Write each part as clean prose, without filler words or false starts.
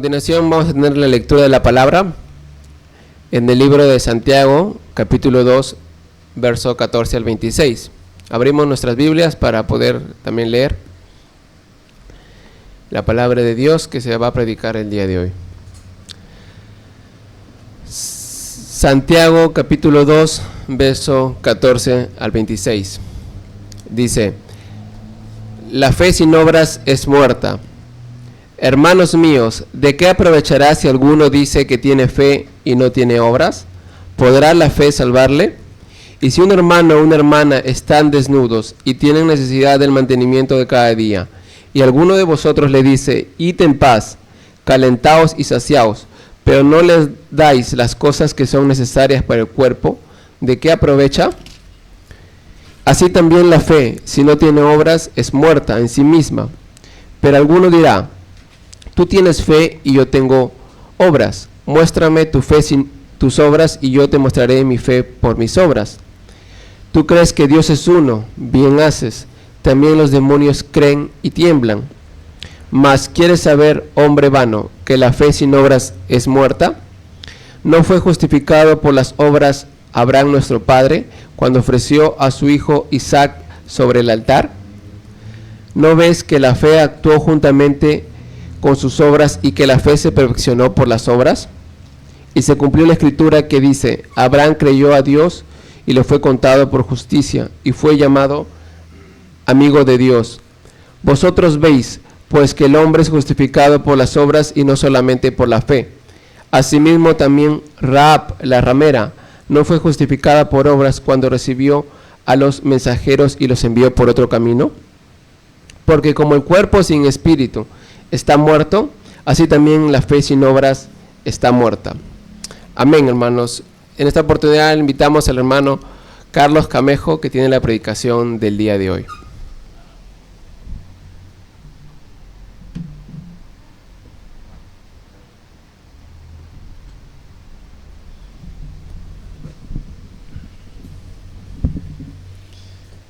continuación vamos a tener la lectura de la palabra en el libro de Santiago, capítulo 2, verso 14 al 26. Abrimos nuestras Biblias para poder también leer la palabra de Dios que se va a predicar el día de hoy. Santiago, capítulo 2, verso 14 al 26. Dice: la fe sin obras es muerta. Hermanos míos, ¿de qué aprovechará si alguno dice que tiene fe y no tiene obras? ¿Podrá la fe salvarle? Y si un hermano o una hermana están desnudos y tienen necesidad del mantenimiento de cada día, y alguno de vosotros le dice: id en paz, calentaos y saciaos, pero no les dais las cosas que son necesarias para el cuerpo, ¿de qué aprovecha? Así también la fe, si no tiene obras, es muerta en sí misma. Pero alguno dirá: tú tienes fe y yo tengo obras. Muéstrame tu fe sin tus obras y yo te mostraré mi fe por mis obras. Tú crees que Dios es uno, bien haces. También los demonios creen y tiemblan. Mas ¿quieres saber, hombre vano, que la fe sin obras es muerta? ¿No fue justificado por las obras Abraham nuestro padre cuando ofreció a su hijo Isaac sobre el altar? ¿No ves que la fe actuó juntamente con sus obras y que la fe se perfeccionó por las obras? Y se cumplió la escritura que dice: Abraham creyó a Dios y le fue contado por justicia y fue llamado amigo de Dios. Vosotros veis pues que el hombre es justificado por las obras y no solamente por la fe. Asimismo también Rahab la ramera no fue justificada por obras cuando recibió a los mensajeros y los envió por otro camino. Porque como el cuerpo sin espíritu está muerto, así también la fe sin obras está muerta. Amén, hermanos. En esta oportunidad invitamos al hermano Carlos Camejo, que tiene la predicación del día de hoy.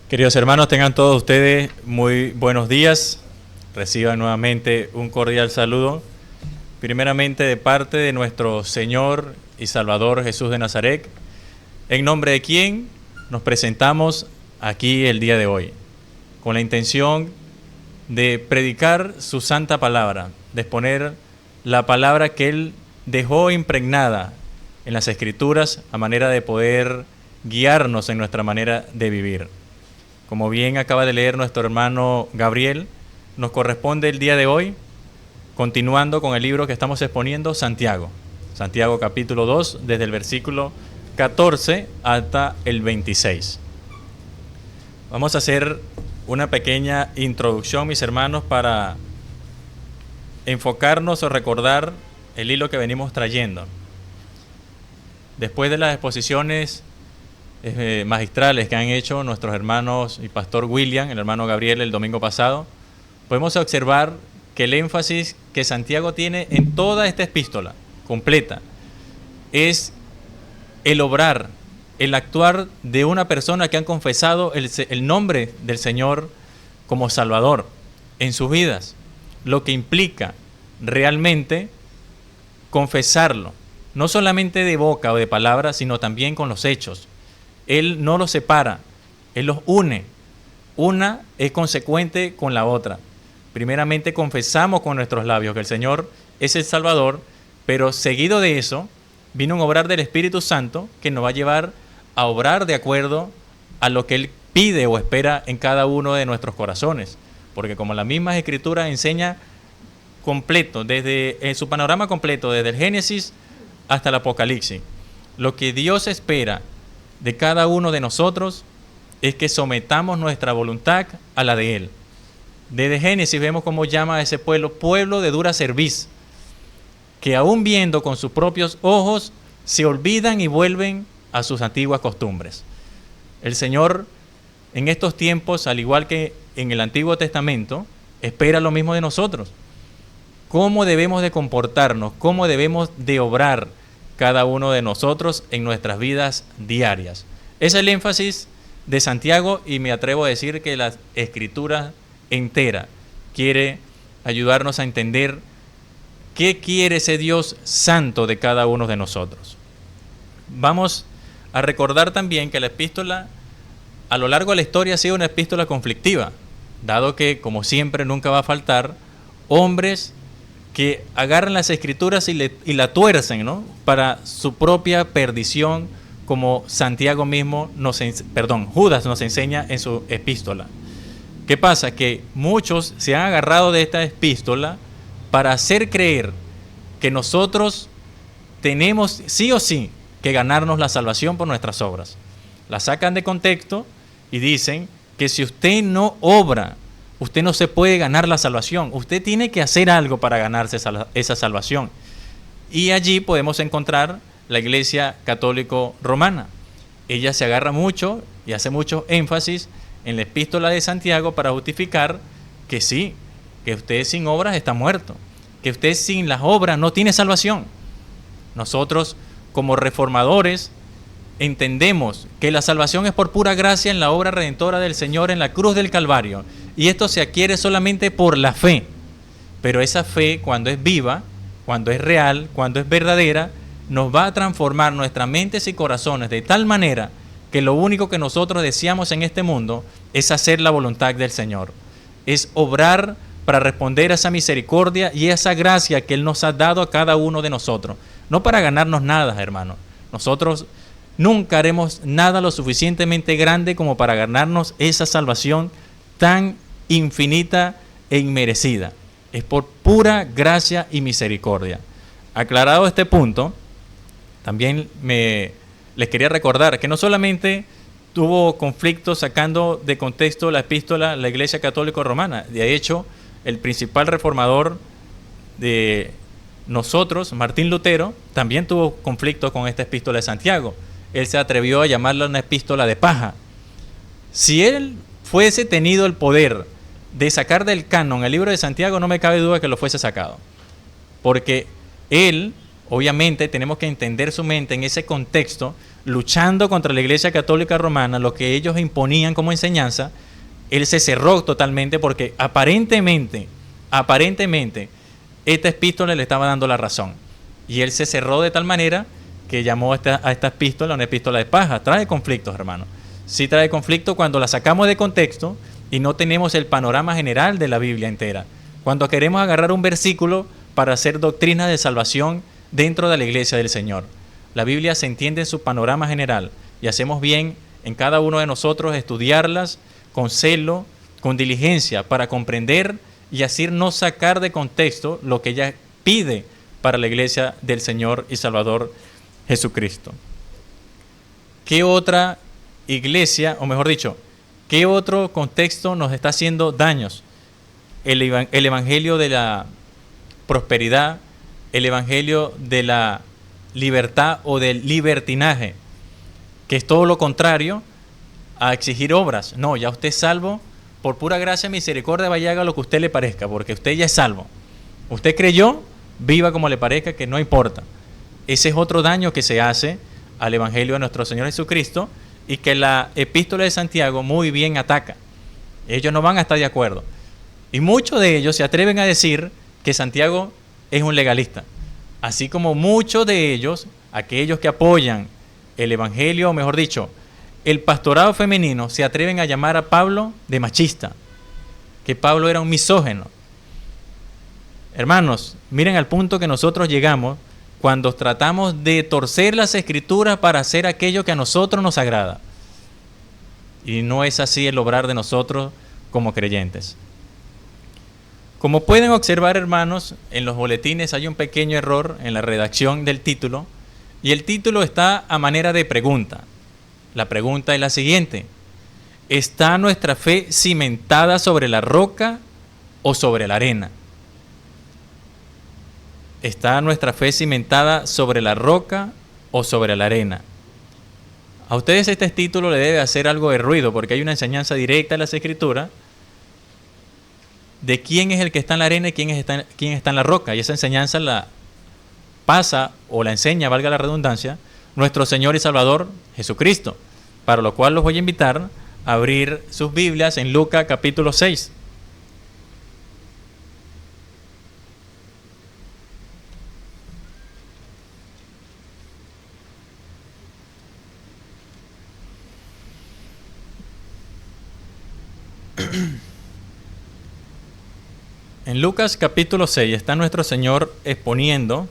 Queridos hermanos, tengan todos ustedes muy buenos días. Reciban nuevamente un cordial saludo, primeramente de parte de nuestro Señor y Salvador Jesús de Nazaret, en nombre de quien nos presentamos aquí el día de hoy, con la intención de predicar su santa palabra, de exponer la palabra que Él dejó impregnada en las Escrituras a manera de poder guiarnos en nuestra manera de vivir. Como bien acaba de leer nuestro hermano Gabriel, nos corresponde el día de hoy, continuando con el libro que estamos exponiendo, Santiago. Santiago capítulo 2, desde el versículo 14 hasta el 26. Vamos a hacer una pequeña introducción, mis hermanos, para enfocarnos o recordar el hilo que venimos trayendo. Después de las exposiciones magistrales que han hecho nuestros hermanos y pastor William, el hermano Gabriel, el domingo pasado, podemos observar que el énfasis que Santiago tiene en toda esta epístola completa es el obrar, el actuar de una persona que han confesado el nombre del Señor como Salvador en sus vidas, lo que implica realmente confesarlo, no solamente de boca o de palabras, sino también con los hechos. Él no los separa, Él los une. Una es consecuente con la otra. Primeramente confesamos con nuestros labios que el Señor es el Salvador, pero seguido de eso vino un obrar del Espíritu Santo que nos va a llevar a obrar de acuerdo a lo que Él pide o espera en cada uno de nuestros corazones. Porque como la misma Escritura enseña completo, en su panorama completo, desde el Génesis hasta el Apocalipsis, lo que Dios espera de cada uno de nosotros es que sometamos nuestra voluntad a la de Él. Desde Génesis vemos cómo llama a ese pueblo de dura cerviz, que aún viendo con sus propios ojos, se olvidan y vuelven a sus antiguas costumbres. El Señor, en estos tiempos, al igual que en el Antiguo Testamento, espera lo mismo de nosotros. ¿Cómo debemos de comportarnos? ¿Cómo debemos de obrar cada uno de nosotros en nuestras vidas diarias? Es el énfasis de Santiago, y me atrevo a decir que la Escritura entera quiere ayudarnos a entender ¿Qué quiere ese Dios santo de cada uno de nosotros? Vamos a recordar también que la epístola a lo largo de la historia ha sido una epístola conflictiva, dado que, como siempre, nunca va a faltar hombres que agarran las escrituras y la tuercen, ¿no?, para su propia perdición, como Santiago mismo Judas nos enseña en su epístola. ¿Qué pasa? Que muchos se han agarrado de esta epístola para hacer creer que nosotros tenemos sí o sí que ganarnos la salvación por nuestras obras. La sacan de contexto y dicen que si usted no obra, usted no se puede ganar la salvación. Usted tiene que hacer algo para ganarse esa salvación. Y allí podemos encontrar la Iglesia Católica Romana. Ella se agarra mucho y hace mucho énfasis en la epístola de Santiago para justificar que sí, que usted sin obras está muerto, que usted sin las obras no tiene salvación. Nosotros, como reformadores, entendemos que la salvación es por pura gracia en la obra redentora del Señor en la cruz del Calvario, y esto se adquiere solamente por la fe. Pero esa fe, cuando es viva, cuando es real, cuando es verdadera, nos va a transformar nuestras mentes y corazones de tal manera que lo único que nosotros deseamos en este mundo es hacer la voluntad del Señor, es obrar para responder a esa misericordia y a esa gracia que Él nos ha dado a cada uno de nosotros. No para ganarnos nada, hermanos. Nosotros nunca haremos nada lo suficientemente grande como para ganarnos esa salvación tan infinita e inmerecida. Es por pura gracia y misericordia. Aclarado este punto, también les quería recordar que no solamente tuvo conflictos sacando de contexto la epístola la Iglesia Católica Romana. De hecho, el principal reformador de nosotros, Martín Lutero, también tuvo conflictos con esta epístola de Santiago. Él se atrevió a llamarla una epístola de paja. Si él fuese tenido el poder de sacar del canon el libro de Santiago, no me cabe duda que lo fuese sacado. Porque él, obviamente, tenemos que entender su mente en ese contexto, luchando contra la Iglesia Católica Romana, lo que ellos imponían como enseñanza. Él se cerró totalmente porque aparentemente, esta epístola le estaba dando la razón. Y él se cerró de tal manera que llamó a esta epístola una epístola de paja. Trae conflictos, hermano. Sí trae conflicto cuando la sacamos de contexto y no tenemos el panorama general de la Biblia entera. Cuando queremos agarrar un versículo para hacer doctrina de salvación dentro de la iglesia del Señor. La Biblia se entiende en su panorama general y hacemos bien en cada uno de nosotros estudiarlas con celo, con diligencia, para comprender y así no sacar de contexto lo que ella pide para la iglesia del Señor y Salvador Jesucristo. ¿Qué otra iglesia, o mejor dicho, qué otro contexto nos está haciendo daños? El evangelio de la prosperidad, el evangelio de la libertad o del libertinaje, que es todo lo contrario a exigir obras. No, ya usted es salvo, por pura gracia y misericordia vaya haga lo que a usted le parezca, porque usted ya es salvo. Usted creyó, viva como le parezca, que no importa. Ese es otro daño que se hace al evangelio de nuestro Señor Jesucristo y que la epístola de Santiago muy bien ataca. Ellos no van a estar de acuerdo. Y muchos de ellos se atreven a decir que Santiago es un legalista. Así como muchos de ellos, aquellos que apoyan el evangelio, o mejor dicho, el pastorado femenino, se atreven a llamar a Pablo de machista, que Pablo era un misógino. Hermanos, miren al punto que nosotros llegamos cuando tratamos de torcer las escrituras para hacer aquello que a nosotros nos agrada. Y no es así el obrar de nosotros como creyentes. Como pueden observar, hermanos, en los boletines hay un pequeño error en la redacción del título, y el título está a manera de pregunta. La pregunta es la siguiente: ¿está nuestra fe cimentada sobre la roca o sobre la arena? ¿Está nuestra fe cimentada sobre la roca o sobre la arena? A ustedes este título le debe hacer algo de ruido, porque hay una enseñanza directa en las Escrituras de quién es el que está en la arena y quién está en la roca. Y esa enseñanza la pasa o la enseña, valga la redundancia, nuestro Señor y Salvador Jesucristo, para lo cual los voy a invitar a abrir sus Biblias en Lucas capítulo 6. En Lucas capítulo 6 está nuestro Señor exponiendo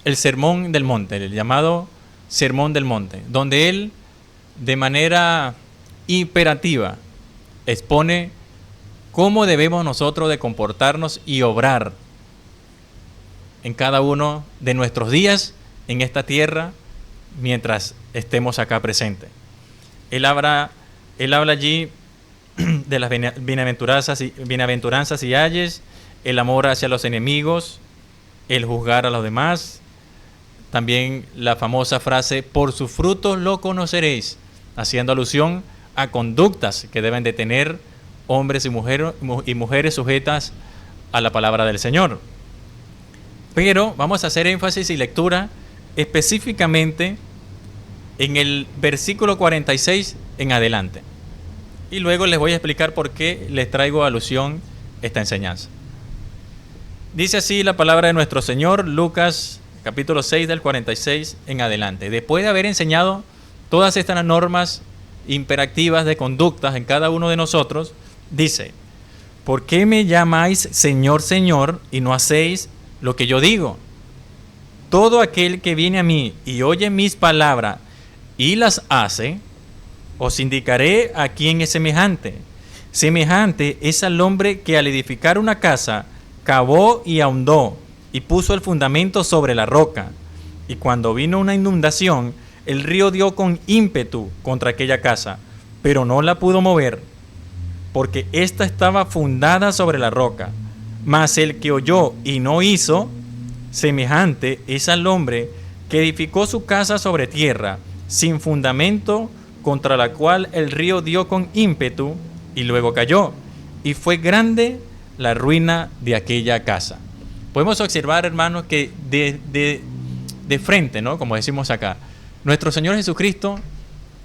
el Sermón del Monte, el llamado Sermón del Monte, donde Él de manera imperativa expone cómo debemos nosotros de comportarnos y obrar en cada uno de nuestros días en esta tierra mientras estemos acá presentes. Él habla allí de las bienaventuranzas y ayes, el amor hacia los enemigos, el juzgar a los demás. También la famosa frase, por sus frutos lo conoceréis, haciendo alusión a conductas que deben de tener hombres y mujeres sujetas a la palabra del Señor. Pero vamos a hacer énfasis y lectura específicamente en el versículo 46 en adelante. Y luego les voy a explicar por qué les traigo alusión esta enseñanza. Dice así la palabra de nuestro Señor, Lucas capítulo 6 del 46 en adelante. Después de haber enseñado todas estas normas imperativas de conductas en cada uno de nosotros, dice: ¿por qué me llamáis Señor, Señor, y no hacéis lo que yo digo? Todo aquel que viene a mí y oye mis palabras y las hace, os indicaré a quién es semejante. Semejante es al hombre que al edificar una casa cavó y ahondó y puso el fundamento sobre la roca. Y cuando vino una inundación, el río dio con ímpetu contra aquella casa, pero no la pudo mover, porque ésta estaba fundada sobre la roca. Mas el que oyó y no hizo, semejante es al hombre que edificó su casa sobre tierra, sin fundamento, contra la cual el río dio con ímpetu y luego cayó, y fue grande la ruina de aquella casa. Podemos observar, hermanos, que de frente, ¿no?, como decimos acá, nuestro Señor Jesucristo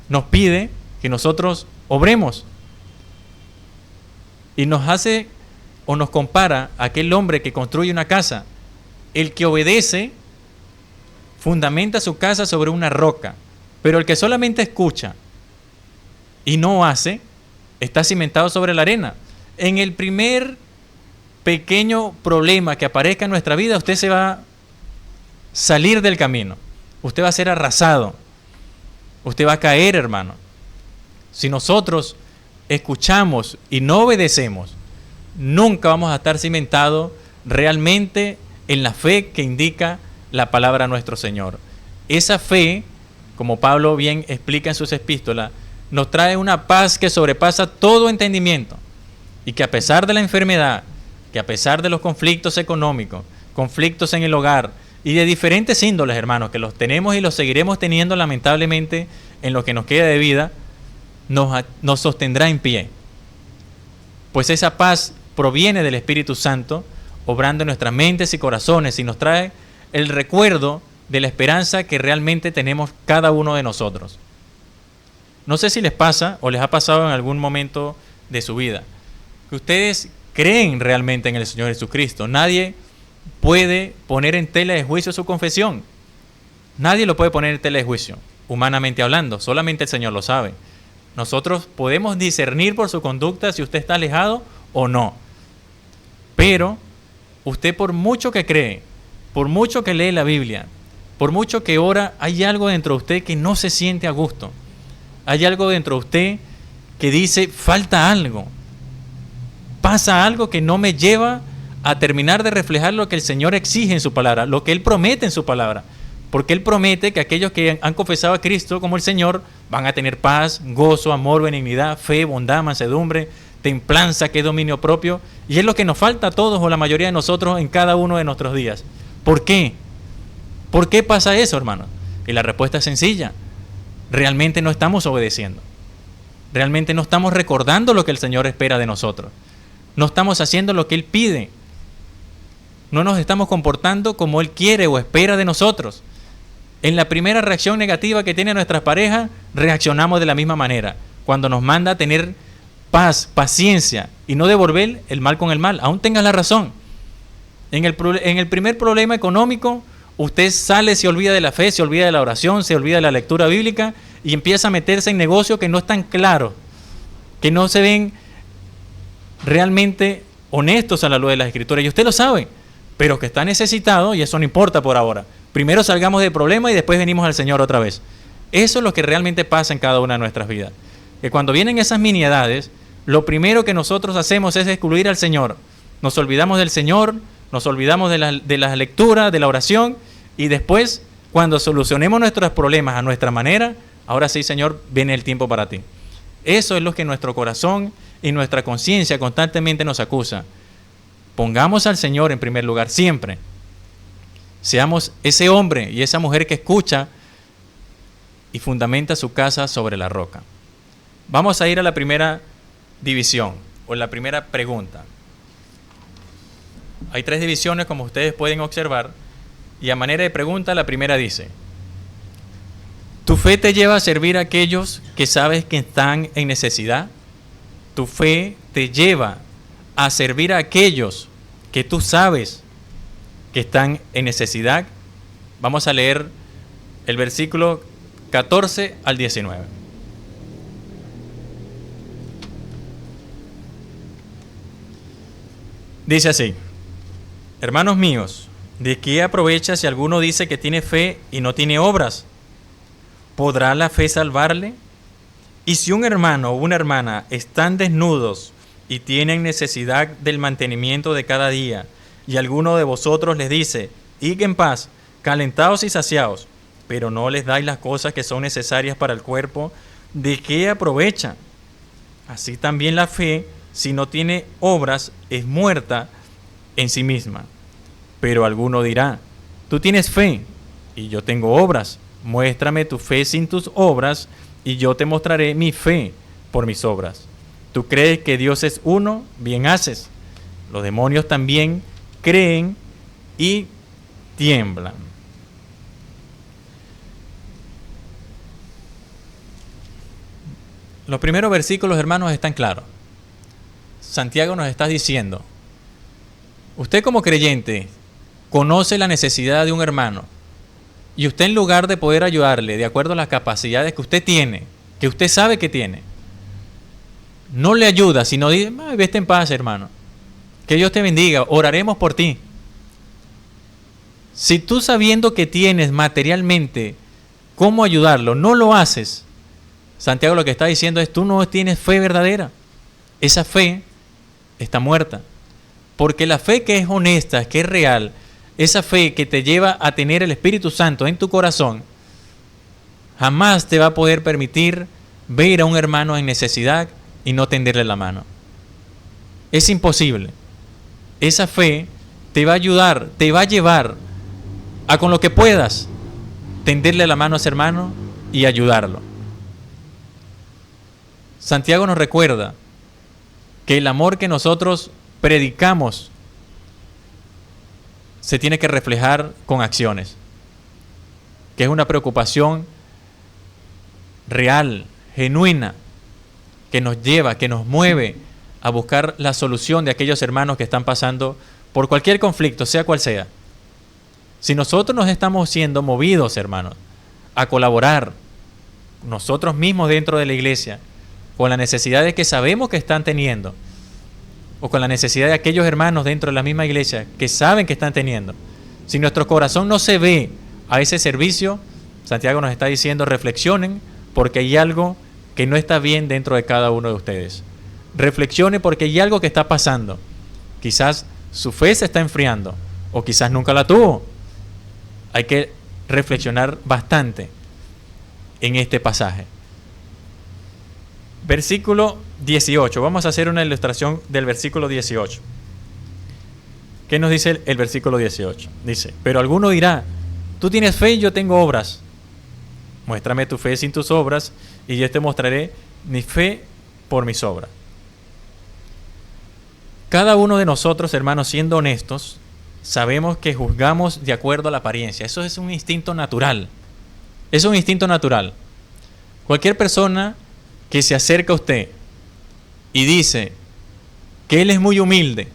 nos pide que nosotros obremos y nos hace o nos compara a aquel hombre que construye una casa. El que obedece fundamenta su casa sobre una roca, pero el que solamente escucha y no hace está cimentado sobre la arena. En el primer pequeño problema que aparezca en nuestra vida, usted se va a salir del camino, usted va a ser arrasado, usted va a caer, hermano. Si nosotros escuchamos y no obedecemos, nunca vamos a estar cimentados realmente en la fe que indica la palabra de nuestro Señor. Esa fe, como Pablo bien explica en sus epístolas, nos trae una paz que sobrepasa todo entendimiento, y que a pesar de la enfermedad, que a pesar de los conflictos económicos, conflictos en el hogar y de diferentes índoles, hermanos, que los tenemos y los seguiremos teniendo lamentablemente en lo que nos queda de vida, nos sostendrá en pie. Pues esa paz proviene del Espíritu Santo, obrando en nuestras mentes y corazones, y nos trae el recuerdo de la esperanza que realmente tenemos cada uno de nosotros. No sé si les pasa o les ha pasado en algún momento de su vida, que ustedes creen realmente en el Señor Jesucristo. Nadie puede poner en tela de juicio su confesión. Nadie lo puede poner en tela de juicio, humanamente hablando. Solamente el Señor lo sabe. Nosotros podemos discernir por su conducta si usted está alejado o no. Pero usted, por mucho que cree, por mucho que lee la Biblia, por mucho que ora, hay algo dentro de usted que no se siente a gusto. Hay algo dentro de usted que dice, falta algo. Pasa algo que no me lleva a terminar de reflejar lo que el Señor exige en su palabra, lo que Él promete en su palabra. Porque Él promete que aquellos que han confesado a Cristo como el Señor van a tener paz, gozo, amor, benignidad, fe, bondad, mansedumbre, templanza, que es dominio propio. Y es lo que nos falta a todos o la mayoría de nosotros en cada uno de nuestros días. ¿Por qué? ¿Por qué pasa eso, hermano? Y la respuesta es sencilla. Realmente no estamos obedeciendo. Realmente no estamos recordando lo que el Señor espera de nosotros. No estamos haciendo lo que Él pide. No nos estamos comportando como Él quiere o espera de nosotros. En la primera reacción negativa que tiene nuestra pareja, reaccionamos de la misma manera. Cuando nos manda a tener paz, paciencia y no devolver el mal con el mal, aún tengas la razón. En el primer problema económico, usted sale, se olvida de la fe, se olvida de la oración, se olvida de la lectura bíblica y empieza a meterse en negocios que no están claros, que no se ven realmente honestos a la luz de las Escrituras, y usted lo sabe, pero que está necesitado, y eso no importa por ahora. Primero salgamos del problema y después venimos al Señor otra vez. Eso es lo que realmente pasa en cada una de nuestras vidas. Que cuando vienen esas miniedades, lo primero que nosotros hacemos es excluir al Señor. Nos olvidamos del Señor, nos olvidamos de la lectura, de la oración, y después, cuando solucionemos nuestros problemas a nuestra manera, ahora sí, Señor, viene el tiempo para ti. Eso es lo que nuestro corazón y nuestra conciencia constantemente nos acusa. Pongamos al Señor en primer lugar siempre. Seamos ese hombre y esa mujer que escucha y fundamenta su casa sobre la roca. Vamos a ir a la primera división o la primera pregunta. Hay 3 divisiones, como ustedes pueden observar, y a manera de pregunta la primera dice: ¿tu fe te lleva a servir a aquellos que sabes que están en necesidad? ¿Tu fe te lleva a servir a aquellos que tú sabes que están en necesidad? Vamos a leer el versículo 14 al 19. Dice así: hermanos míos, ¿de qué aprovecha si alguno dice que tiene fe y no tiene obras? ¿Podrá la fe salvarle? Y si un hermano o una hermana están desnudos y tienen necesidad del mantenimiento de cada día, y alguno de vosotros les dice: id en paz, calentados y saciados, pero no les dais las cosas que son necesarias para el cuerpo, ¿de qué aprovecha? Así también la fe, si no tiene obras, es muerta en sí misma. Pero alguno dirá: tú tienes fe y yo tengo obras. Muéstrame tu fe sin tus obras, y yo te mostraré mi fe por mis obras. ¿Tú crees que Dios es uno? Bien haces. Los demonios también creen y tiemblan. Los primeros versículos, hermanos, están claros. Santiago nos está diciendo: usted como creyente conoce la necesidad de un hermano, y usted, en lugar de poder ayudarle de acuerdo a las capacidades que usted tiene, que usted sabe que tiene, no le ayuda, sino dice: vete en paz, hermano, que Dios te bendiga, oraremos por ti. Si tú, sabiendo que tienes materialmente cómo ayudarlo, no lo haces, Santiago lo que está diciendo es: tú no tienes fe verdadera. Esa fe está muerta. Porque la fe que es honesta, que es real, esa fe que te lleva a tener el Espíritu Santo en tu corazón, jamás te va a poder permitir ver a un hermano en necesidad y no tenderle la mano. Es imposible. Esa fe te va a ayudar, te va a llevar a, con lo que puedas, tenderle la mano a ese hermano y ayudarlo. Santiago nos recuerda que el amor que nosotros predicamos se tiene que reflejar con acciones, que es una preocupación real, genuina, que nos lleva, que nos mueve a buscar la solución de aquellos hermanos que están pasando por cualquier conflicto, sea cual sea. Si nosotros nos estamos siendo movidos, hermanos, a colaborar nosotros mismos dentro de la iglesia con las necesidades que sabemos que están teniendo, o con la necesidad de aquellos hermanos dentro de la misma iglesia que saben que están teniendo, si nuestro corazón no se ve a ese servicio, Santiago nos está diciendo: reflexionen, porque hay algo que no está bien dentro de cada uno de ustedes. Reflexione, porque hay algo que está pasando. Quizás su fe se está enfriando, o quizás nunca la tuvo. Hay que reflexionar bastante en este pasaje. Versículo 18. Vamos a hacer una ilustración del versículo 18. ¿Qué nos dice el versículo 18? Dice: pero alguno dirá: tú tienes fe y yo tengo obras. Muéstrame tu fe sin tus obras, y yo te mostraré mi fe por mis obras. Cada uno de nosotros, hermanos, siendo honestos, sabemos que juzgamos de acuerdo a la apariencia. Eso es un instinto natural. Es un instinto natural. Cualquier persona que se acerca a usted y dice que él es muy humilde,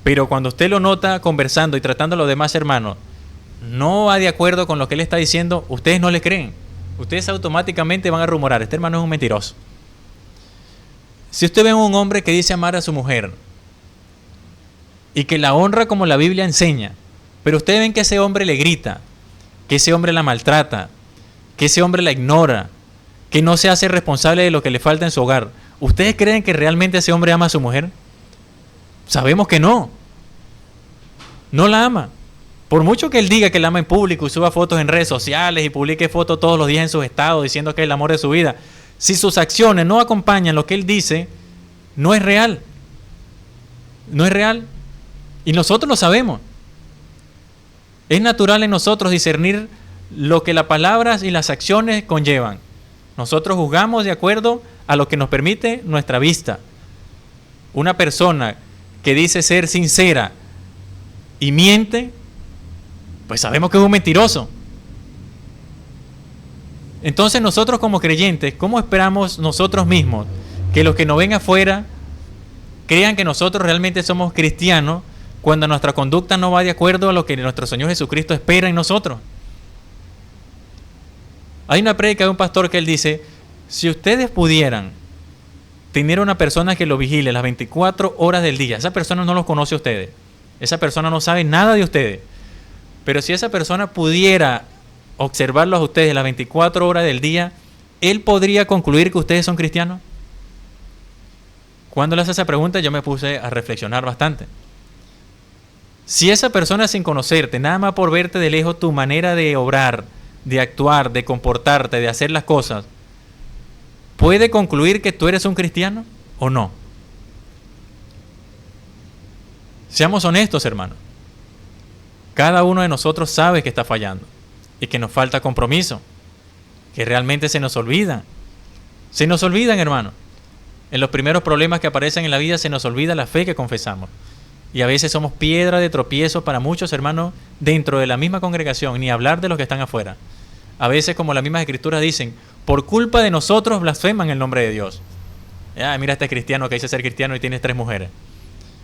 pero cuando usted lo nota conversando y tratando a los demás hermanos, no va de acuerdo con lo que él está diciendo, ustedes no le creen. Ustedes automáticamente van a rumorar: este hermano es un mentiroso. Si usted ve a un hombre que dice amar a su mujer y que la honra como la Biblia enseña, pero ustedes ven que ese hombre le grita, que ese hombre la maltrata, que ese hombre la ignora, que no se hace responsable de lo que le falta en su hogar, ¿ustedes creen que realmente ese hombre ama a su mujer? Sabemos que no. No la ama. Por mucho que él diga que la ama en público y suba fotos en redes sociales y publique fotos todos los días en sus estados diciendo que es el amor de su vida, si sus acciones no acompañan lo que él dice, no es real. No es real. Y nosotros lo sabemos. Es natural en nosotros discernir lo que las palabras y las acciones conllevan. Nosotros juzgamos de acuerdo a lo que nos permite nuestra vista. Una persona que dice ser sincera y miente, pues sabemos que es un mentiroso. Entonces nosotros como creyentes, ¿cómo esperamos nosotros mismos que los que nos ven afuera crean que nosotros realmente somos cristianos cuando nuestra conducta no va de acuerdo a lo que nuestro Señor Jesucristo espera en nosotros? Hay una prédica de un pastor que él dice, si ustedes pudieran tener una persona que lo vigile las 24 horas del día, esa persona no los conoce a ustedes, esa persona no sabe nada de ustedes, pero si esa persona pudiera observarlos a ustedes las 24 horas del día, ¿él podría concluir que ustedes son cristianos? Cuando le hace esa pregunta yo me puse a reflexionar bastante. Si esa persona sin conocerte, nada más por verte de lejos tu manera de obrar, de actuar, de comportarte, de hacer las cosas, ¿puede concluir que tú eres un cristiano o no? Seamos honestos, hermanos. Cada uno de nosotros sabe que está fallando y que nos falta compromiso, que realmente se nos olvidan. Se nos olvidan, hermanos. En los primeros problemas que aparecen en la vida se nos olvida la fe que confesamos. Y a veces somos piedra de tropiezo para muchos hermanos dentro de la misma congregación, ni hablar de los que están afuera. A veces, como las mismas escrituras dicen, por culpa de nosotros blasfeman el nombre de Dios. Mira este cristiano que dice ser cristiano y tiene 3 mujeres.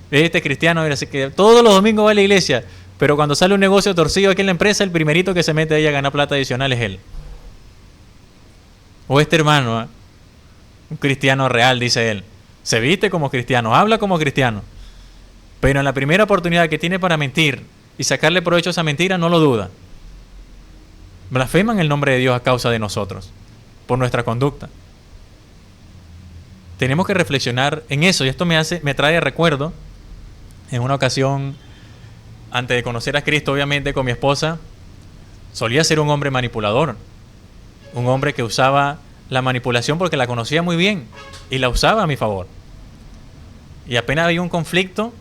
Este cristiano que todos los domingos va a la iglesia, pero cuando sale un negocio torcido aquí en la empresa, el primerito que se mete ahí a ganar plata adicional es él. O este hermano, un cristiano real, dice él, se viste como cristiano, habla como cristiano, pero en la primera oportunidad que tiene para mentir y sacarle provecho a esa mentira, no lo duda. Blasfeman el nombre de Dios a causa de nosotros, por nuestra conducta. Tenemos que reflexionar en eso, y esto me trae recuerdo. En una ocasión, antes de conocer a Cristo, obviamente con mi esposa, solía ser un hombre manipulador, un hombre que usaba la manipulación porque la conocía muy bien y la usaba a mi favor. Y apenas había un conflicto,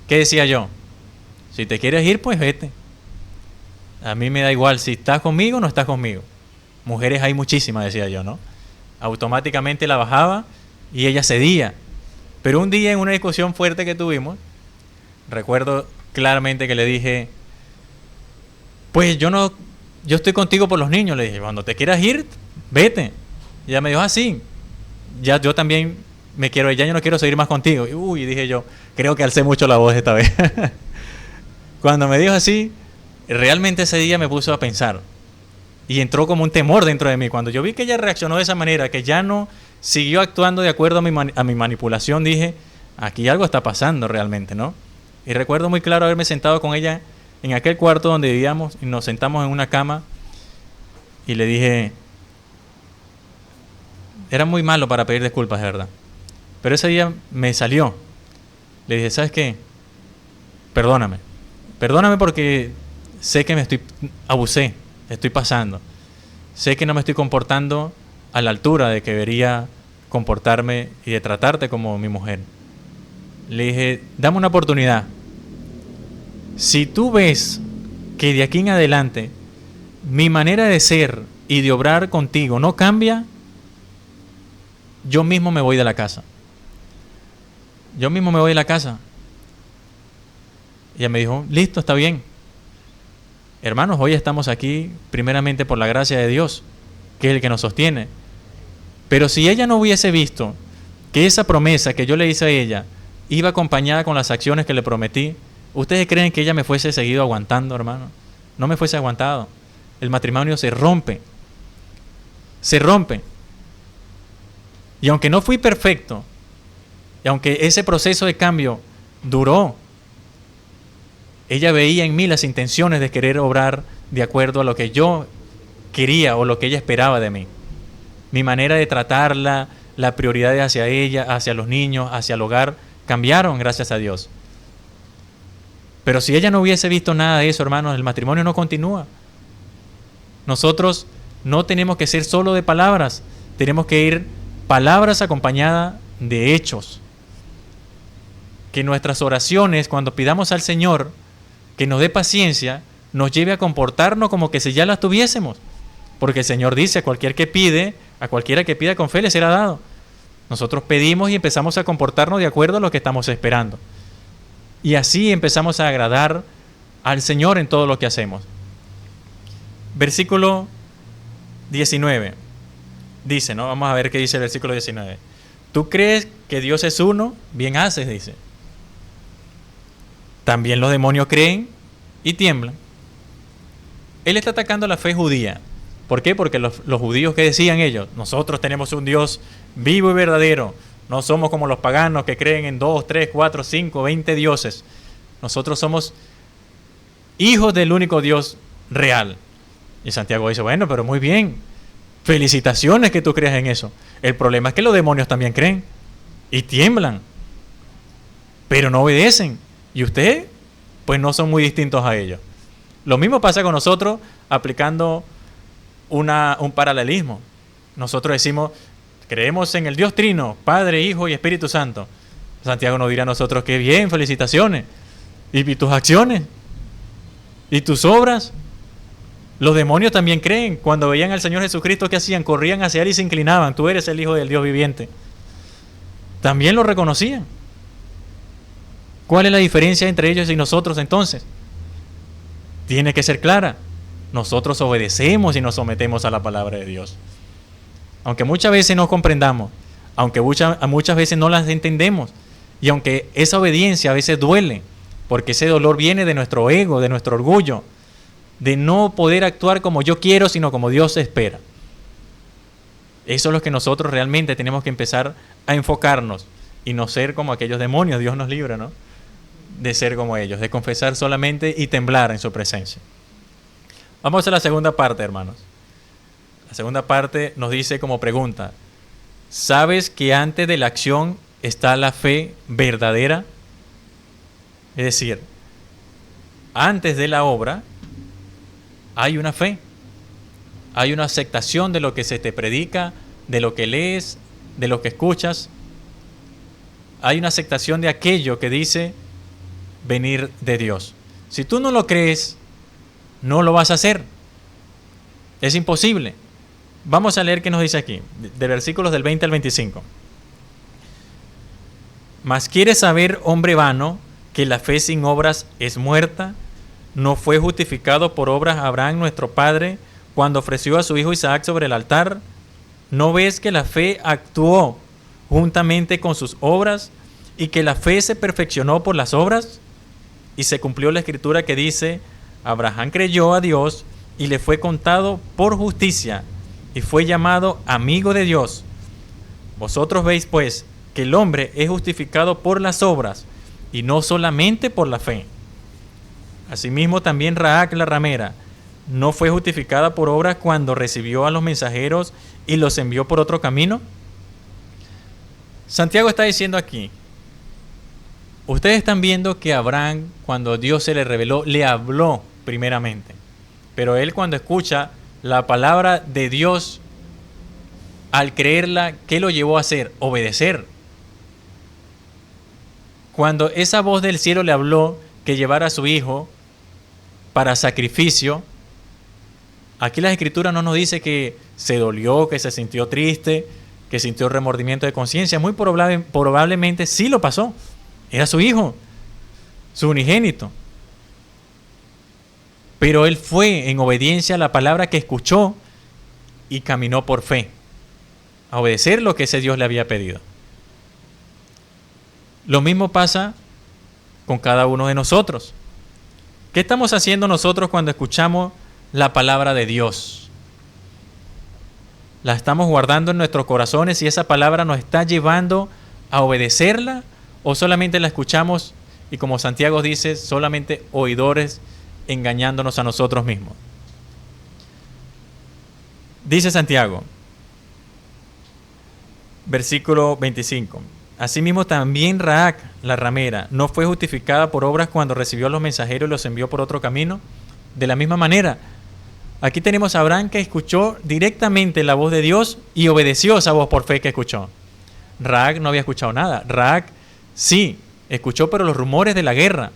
¿qué decía yo? Si te quieres ir, pues vete. A mí me da igual si estás conmigo o no estás conmigo. Mujeres hay muchísimas, decía yo, ¿no? Automáticamente la bajaba y ella cedía. Pero un día en una discusión fuerte que tuvimos, recuerdo claramente que le dije, pues yo estoy contigo por los niños. Le dije, cuando te quieras ir, vete. Y ella me dijo, sí, ya yo también me quiero ir, ya yo no quiero seguir más contigo. Y dije yo, creo que alcé mucho la voz esta vez. Cuando me dijo así, realmente ese día me puso a pensar. Y entró como un temor dentro de mí. Cuando yo vi que ella reaccionó de esa manera, que ya no siguió actuando de acuerdo a mi manipulación, dije, aquí algo está pasando realmente, ¿no? Y recuerdo muy claro haberme sentado con ella en aquel cuarto donde vivíamos y nos sentamos en una cama y le dije, era muy malo para pedir disculpas, de verdad, pero ese día me salió. Le dije, ¿sabes qué? Perdóname porque sé que abusé, estoy pasando, sé que no me estoy comportando a la altura de que debería comportarme y de tratarte como mi mujer. Le dije, dame una oportunidad. Si tú ves que de aquí en adelante mi manera de ser y de obrar contigo no cambia, yo mismo me voy de la casa. Y ella me dijo, listo, está bien. Hermanos, hoy estamos aquí primeramente por la gracia de Dios, que es el que nos sostiene. Pero si ella no hubiese visto que esa promesa que yo le hice a ella iba acompañada con las acciones que le prometí, ¿ustedes creen que ella me fuese seguido aguantando, hermano? No me fuese aguantado. El matrimonio se rompe. Y aunque no fui perfecto, Y aunque ese proceso de cambio duró, ella veía en mí las intenciones de querer obrar de acuerdo a lo que yo quería o lo que ella esperaba de mí. Mi manera de tratarla, las prioridades hacia ella, hacia los niños, hacia el hogar, cambiaron, gracias a Dios. Pero si ella no hubiese visto nada de eso, hermanos, el matrimonio no continúa. Nosotros no tenemos que ser solo de palabras, tenemos que ir palabras acompañadas de hechos. Que nuestras oraciones, cuando pidamos al Señor que nos dé paciencia, nos lleve a comportarnos como que si ya las tuviésemos. Porque el Señor dice, a cualquiera que pida con fe le será dado. Nosotros pedimos y empezamos a comportarnos de acuerdo a lo que estamos esperando. Y así empezamos a agradar al Señor en todo lo que hacemos. Versículo 19. Dice, ¿no? Vamos a ver qué dice el versículo 19. ¿Tú crees que Dios es uno? Bien haces, dice. También los demonios creen y tiemblan. Él está atacando la fe judía. ¿Por qué? Porque los judíos, ¿qué decían ellos? Nosotros tenemos un Dios vivo y verdadero. No somos como los paganos que creen en 2, 3, 4, 5, 20 dioses. Nosotros somos hijos del único Dios real. Y Santiago dice, bueno, pero muy bien. Felicitaciones que tú creas en eso. El problema es que los demonios también creen y tiemblan, pero no obedecen. Y ustedes, pues no son muy distintos a ellos. Lo mismo pasa con nosotros aplicando un paralelismo. Nosotros decimos, creemos en el Dios Trino, Padre, Hijo y Espíritu Santo. Santiago nos dirá a nosotros, qué bien, felicitaciones. ¿Y tus acciones? ¿Y tus obras? Los demonios también creen. Cuando veían al Señor Jesucristo, ¿qué hacían? Corrían hacia Él y se inclinaban. Tú eres el Hijo del Dios viviente. También lo reconocían. ¿Cuál es la diferencia entre ellos y nosotros entonces? Tiene que ser clara. Nosotros obedecemos y nos sometemos a la palabra de Dios. Aunque muchas veces no comprendamos, aunque muchas veces no las entendemos, y aunque esa obediencia a veces duele, porque ese dolor viene de nuestro ego, de nuestro orgullo, de no poder actuar como yo quiero, sino como Dios espera. Eso es lo que nosotros realmente tenemos que empezar a enfocarnos y no ser como aquellos demonios. Dios nos libra, ¿no?, de ser como ellos, de confesar solamente y temblar en su presencia. Vamos a la segunda parte, hermanos. La segunda parte nos dice como pregunta, ¿sabes que antes de la acción está la fe verdadera? Es decir, antes de la obra hay una fe, hay una aceptación de lo que se te predica, de lo que lees, de lo que escuchas. Hay una aceptación de aquello que dice venir de Dios. Si tú no lo crees, no lo vas a hacer. Es imposible. Vamos a leer qué nos dice aquí, de versículos del 20 al 25. Mas ¿quieres saber, hombre vano, que la fe sin obras es muerta? ¿No fue justificado por obras Abraham nuestro padre cuando ofreció a su hijo Isaac sobre el altar? ¿No ves que la fe actuó juntamente con sus obras y que la fe se perfeccionó por las obras? Y se cumplió la escritura que dice, Abraham creyó a Dios y le fue contado por justicia y fue llamado amigo de Dios. Vosotros veis pues que el hombre es justificado por las obras y no solamente por la fe. Asimismo también Rahab la ramera no fue justificada por obras cuando recibió a los mensajeros y los envió por otro camino. Santiago está diciendo aquí, ustedes están viendo que Abraham, cuando Dios se le reveló, le habló primeramente. Pero él, cuando escucha la palabra de Dios, al creerla, ¿qué lo llevó a hacer? Obedecer. Cuando esa voz del cielo le habló que llevara a su hijo para sacrificio, aquí la Escritura no nos dice que se dolió, que se sintió triste, que sintió remordimiento de conciencia. Muy probablemente sí lo pasó. Era su hijo, su unigénito. Pero él fue en obediencia a la palabra que escuchó y caminó por fe, a obedecer lo que ese Dios le había pedido. Lo mismo pasa con cada uno de nosotros. ¿Qué estamos haciendo nosotros cuando escuchamos la palabra de Dios? La estamos guardando en nuestros corazones y esa palabra nos está llevando a obedecerla o solamente la escuchamos y, como Santiago dice, solamente oidores engañándonos a nosotros mismos? Dice Santiago, versículo 25. Asimismo también Rahab, la ramera, no fue justificada por obras cuando recibió a los mensajeros y los envió por otro camino. De la misma manera, aquí tenemos a Abraham, que escuchó directamente la voz de Dios y obedeció esa voz por fe que escuchó. Rahab no había escuchado nada. Rahab sí escuchó, pero los rumores de la guerra,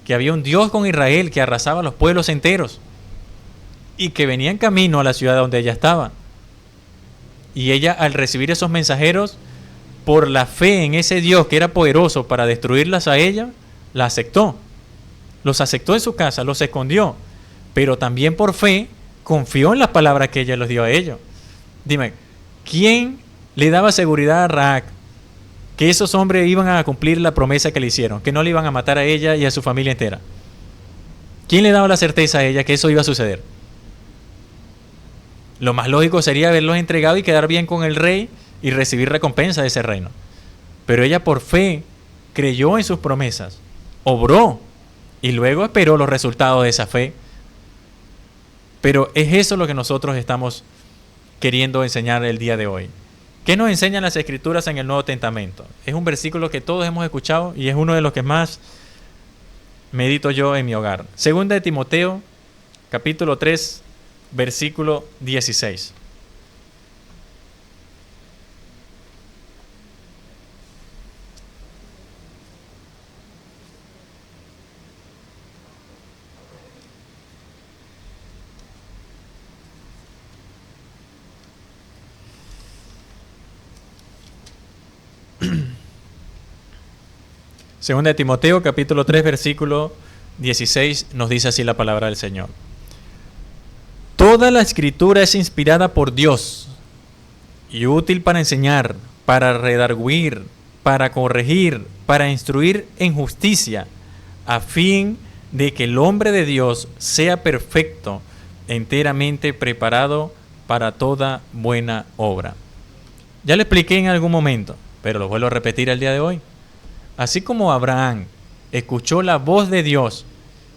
que había un Dios con Israel que arrasaba los pueblos enteros y que venía en camino a la ciudad donde ella estaba. Y ella, al recibir esos mensajeros, por la fe en ese Dios que era poderoso para destruirlas a ella, la aceptó. Los aceptó en su casa, los escondió, pero también por fe confió en las palabras que ella les dio a ellos. Dime, ¿quién le daba seguridad a Rahab que esos hombres iban a cumplir la promesa que le hicieron, que no le iban a matar a ella y a su familia entera? ¿Quién le daba la certeza a ella que eso iba a suceder? Lo más lógico sería haberlos entregado y quedar bien con el rey y recibir recompensa de ese reino. Pero ella, por fe, creyó en sus promesas, obró y luego esperó los resultados de esa fe. Pero es eso lo que nosotros estamos queriendo enseñar el día de hoy. ¿Qué nos enseñan las Escrituras en el Nuevo Testamento? Es un versículo que todos hemos escuchado y es uno de los que más medito yo en mi hogar. Segunda de Timoteo, capítulo 3, versículo 16. Segunda de Timoteo, capítulo 3, versículo 16, nos dice así la palabra del Señor. Toda la Escritura es inspirada por Dios y útil para enseñar, para redarguir, para corregir, para instruir en justicia, a fin de que el hombre de Dios sea perfecto, enteramente preparado para toda buena obra. Ya lo expliqué en algún momento, pero lo vuelvo a repetir el día de hoy. Así como Abraham escuchó la voz de Dios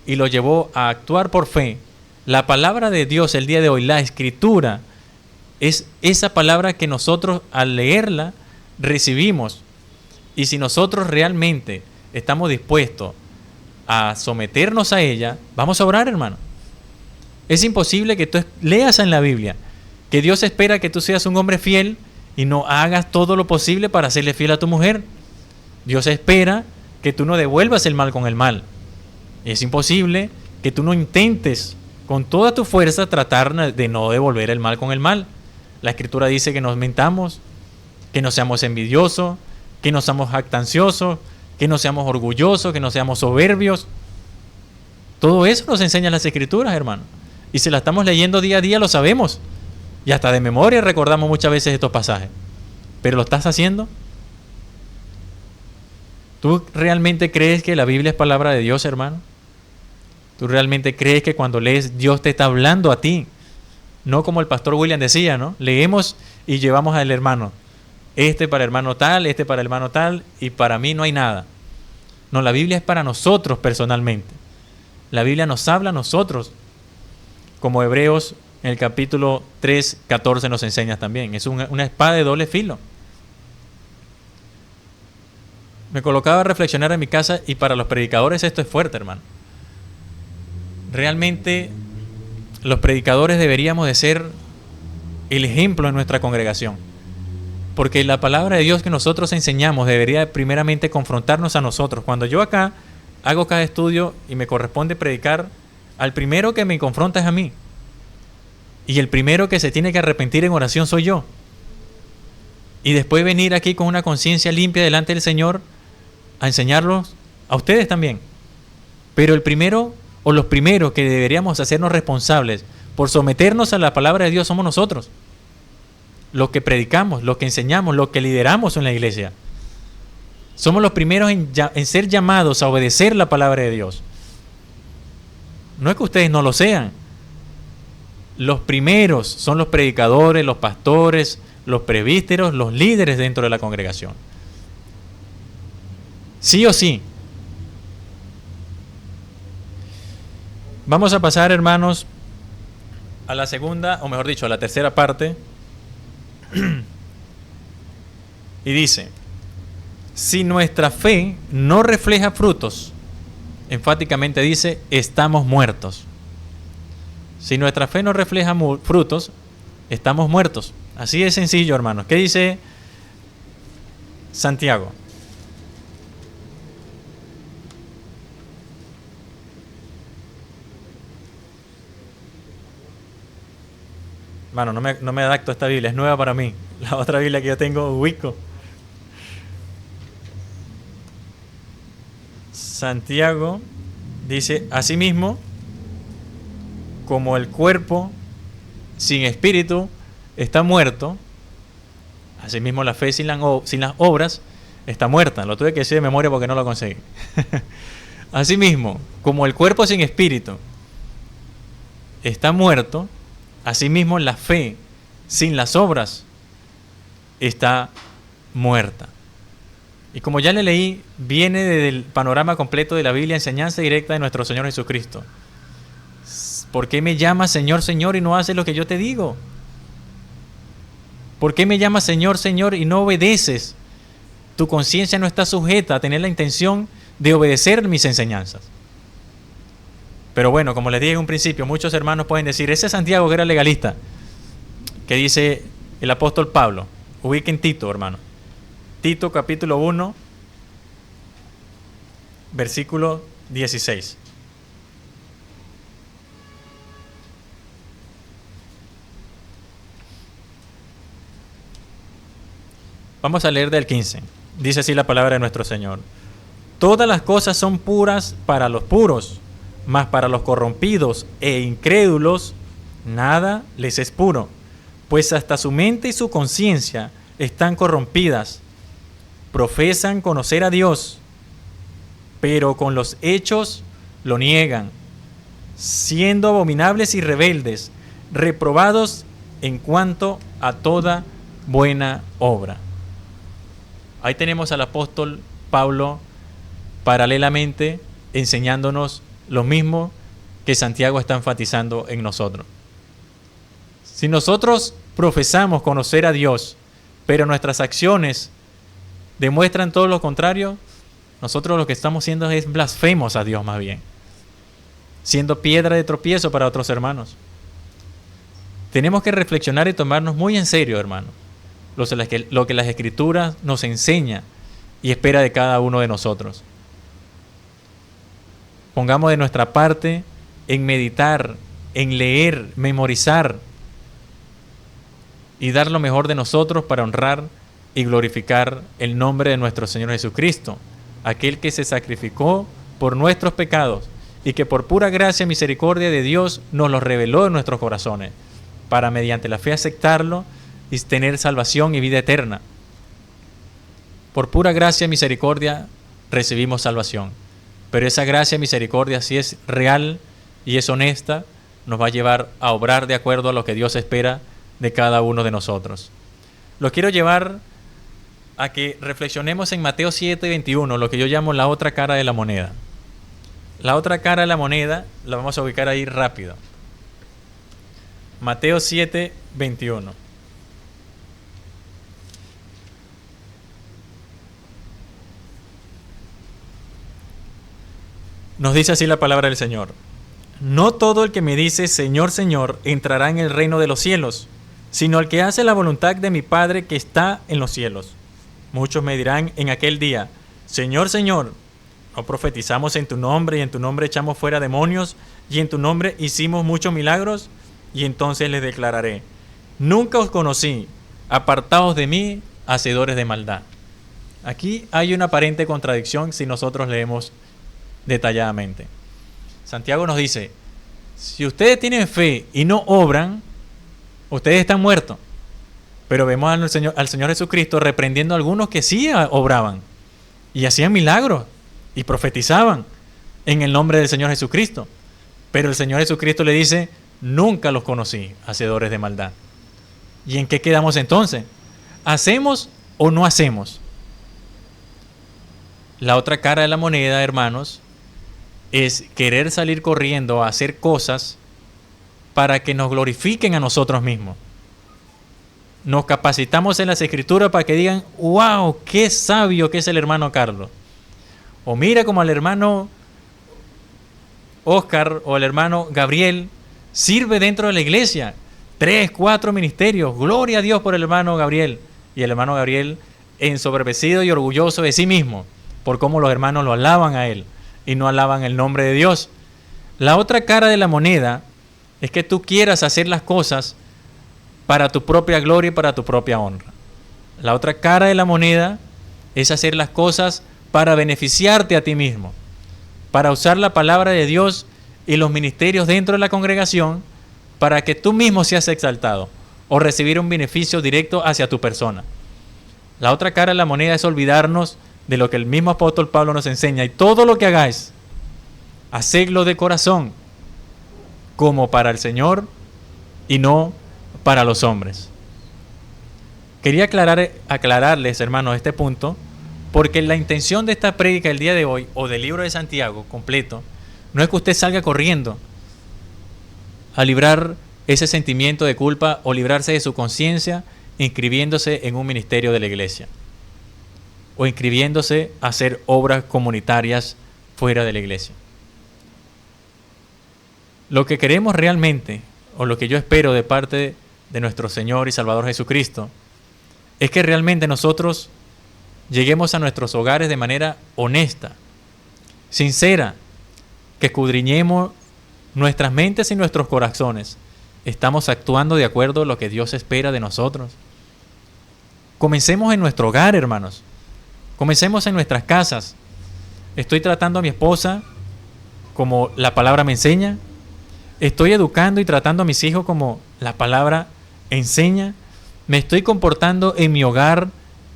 y lo llevó a actuar por fe, la palabra de Dios el día de hoy, la Escritura, es esa palabra que nosotros al leerla recibimos. Y si nosotros realmente estamos dispuestos a someternos a ella, vamos a orar, hermano. Es imposible que tú leas en la Biblia que Dios espera que tú seas un hombre fiel y no hagas todo lo posible para serle fiel a tu mujer. Dios espera que tú no devuelvas el mal con el mal. Es imposible que tú no intentes con toda tu fuerza tratar de no devolver el mal con el mal. La Escritura dice que nos mentamos, que no seamos envidiosos, que no seamos jactanciosos, que no seamos orgullosos, que no seamos soberbios. Todo eso nos enseñan las Escrituras, hermano. Y si la estamos leyendo día a día, lo sabemos. Y hasta de memoria recordamos muchas veces estos pasajes. ¿Pero lo estás haciendo? ¿Tú realmente crees que la Biblia es palabra de Dios, hermano? ¿Tú realmente crees que cuando lees Dios te está hablando a ti? No como el pastor William decía, ¿no? Leemos y llevamos al hermano. Este para hermano tal, este para hermano tal, y para mí no hay nada. No, la Biblia es para nosotros personalmente. La Biblia nos habla a nosotros. Como Hebreos en el capítulo 3, 14 nos enseña también. Es una espada de doble filo. Me colocaba a reflexionar en mi casa y para los predicadores esto es fuerte, hermano. Realmente los predicadores deberíamos de ser el ejemplo en nuestra congregación. Porque la palabra de Dios que nosotros enseñamos debería primeramente confrontarnos a nosotros. Cuando yo acá hago cada estudio y me corresponde predicar, al primero que me confronta es a mí. Y el primero que se tiene que arrepentir en oración soy yo. Y después venir aquí con una conciencia limpia delante del Señor a enseñarlos a ustedes también. Pero el primero o los primeros que deberíamos hacernos responsables por someternos a la palabra de Dios somos nosotros. Los que predicamos, los que enseñamos, los que lideramos en la iglesia. Somos los primeros en ser llamados a obedecer la palabra de Dios. No es que ustedes no lo sean. Los primeros son los predicadores, los pastores, los presbíteros, los líderes dentro de la congregación. Sí o sí. Vamos a pasar, hermanos, a la segunda, o mejor dicho, a la tercera parte. Y dice, si nuestra fe no refleja frutos, enfáticamente dice, estamos muertos. Si nuestra fe no refleja frutos, estamos muertos. Así de sencillo, hermanos. ¿Qué dice Santiago? Hermano, no me adapto a esta Biblia, es nueva para mí. La otra Biblia que yo tengo, ubico. Santiago dice, asimismo, como el cuerpo sin espíritu está muerto, asimismo la fe sin las obras está muerta. Lo tuve que decir de memoria porque no lo conseguí. Asimismo, como el cuerpo sin espíritu está muerto, asimismo la fe sin las obras está muerta. Y como ya le leí, viene del panorama completo de la Biblia, enseñanza directa de nuestro Señor Jesucristo. ¿Por qué me llamas Señor, Señor y no haces lo que yo te digo? ¿Por qué me llamas Señor, Señor y no obedeces? Tu conciencia no está sujeta a tener la intención de obedecer mis enseñanzas. Pero bueno, como les dije en un principio, muchos hermanos pueden decir, ese Santiago que era legalista, que dice el apóstol Pablo, ubiquen Tito, hermano. Tito capítulo 1, versículo 16. Vamos a leer del 15. Dice así la palabra de nuestro Señor. Todas las cosas son puras para los puros, mas para los corrompidos e incrédulos nada les es puro, pues hasta su mente y su conciencia están corrompidas. Profesan conocer a Dios, pero con los hechos lo niegan, siendo abominables y rebeldes, reprobados en cuanto a toda buena obra. Ahí tenemos al apóstol Pablo paralelamente enseñándonos lo mismo que Santiago está enfatizando en nosotros. Si nosotros profesamos conocer a Dios, pero nuestras acciones demuestran todo lo contrario, nosotros lo que estamos haciendo es blasfemos a Dios más bien, siendo piedra de tropiezo para otros hermanos. Tenemos que reflexionar y tomarnos muy en serio, hermano, lo que las Escrituras nos enseña y espera de cada uno de nosotros. Pongamos de nuestra parte en meditar, en leer, memorizar y dar lo mejor de nosotros para honrar y glorificar el nombre de nuestro Señor Jesucristo, aquel que se sacrificó por nuestros pecados y que por pura gracia y misericordia de Dios nos los reveló en nuestros corazones, para mediante la fe aceptarlo y tener salvación y vida eterna. Por pura gracia y misericordia recibimos salvación, pero esa gracia y misericordia, si es real y es honesta, nos va a llevar a obrar de acuerdo a lo que Dios espera de cada uno de nosotros. Lo quiero llevar a que reflexionemos en Mateo 7:21, lo que yo llamo la otra cara de la moneda. La otra cara de la moneda la vamos a ubicar ahí rápido. Mateo 7:21. Nos dice así la palabra del Señor. No todo el que me dice Señor, Señor, entrará en el reino de los cielos, sino el que hace la voluntad de mi Padre que está en los cielos. Muchos me dirán en aquel día, Señor, Señor, ¿no profetizamos en tu nombre y en tu nombre echamos fuera demonios y en tu nombre hicimos muchos milagros? Y entonces les declararé, nunca os conocí, apartaos de mí, hacedores de maldad. Aquí hay una aparente contradicción si nosotros leemos detalladamente. Santiago nos dice, si ustedes tienen fe y no obran, ustedes están muertos. Pero vemos al Señor Jesucristo reprendiendo a algunos que sí obraban y hacían milagros y profetizaban en el nombre del Señor Jesucristo. Pero el Señor Jesucristo le dice, nunca los conocí, hacedores de maldad. ¿Y en qué quedamos entonces? ¿Hacemos o no hacemos? La otra cara de la moneda, hermanos, es querer salir corriendo a hacer cosas para que nos glorifiquen a nosotros mismos. Nos capacitamos en las Escrituras para que digan, wow, qué sabio que es el hermano Carlos. O mira como el hermano Oscar o el hermano Gabriel sirve dentro de la iglesia. 3, 4 ministerios. Gloria a Dios por el hermano Gabriel. Y el hermano Gabriel ensoberbecido y orgulloso de sí mismo por cómo los hermanos lo alaban a él y no alaban el nombre de Dios. La otra cara de la moneda es que tú quieras hacer las cosas para tu propia gloria y para tu propia honra. La otra cara de la moneda es hacer las cosas para beneficiarte a ti mismo, para usar la palabra de Dios y los ministerios dentro de la congregación para que tú mismo seas exaltado o recibir un beneficio directo hacia tu persona. La otra cara de la moneda es olvidarnos de lo que el mismo apóstol Pablo nos enseña, y todo lo que hagáis, hacedlo de corazón, como para el Señor y no para los hombres. Quería aclararles, hermanos, este punto, porque la intención de esta prédica el día de hoy, o del libro de Santiago completo, no es que usted salga corriendo a librar ese sentimiento de culpa o librarse de su conciencia inscribiéndose en un ministerio de la iglesia o inscribiéndose a hacer obras comunitarias fuera de la iglesia. Lo que queremos realmente, o lo que yo espero de parte de nuestro Señor y Salvador Jesucristo, es que realmente nosotros lleguemos a nuestros hogares de manera honesta, sincera, que escudriñemos nuestras mentes y nuestros corazones. ¿Estamos actuando de acuerdo a lo que Dios espera de nosotros? Comencemos en nuestro hogar, hermanos. Comencemos en nuestras casas. ¿Estoy tratando a mi esposa como la palabra me enseña? ¿Estoy educando y tratando a mis hijos como la palabra enseña? ¿Me estoy comportando en mi hogar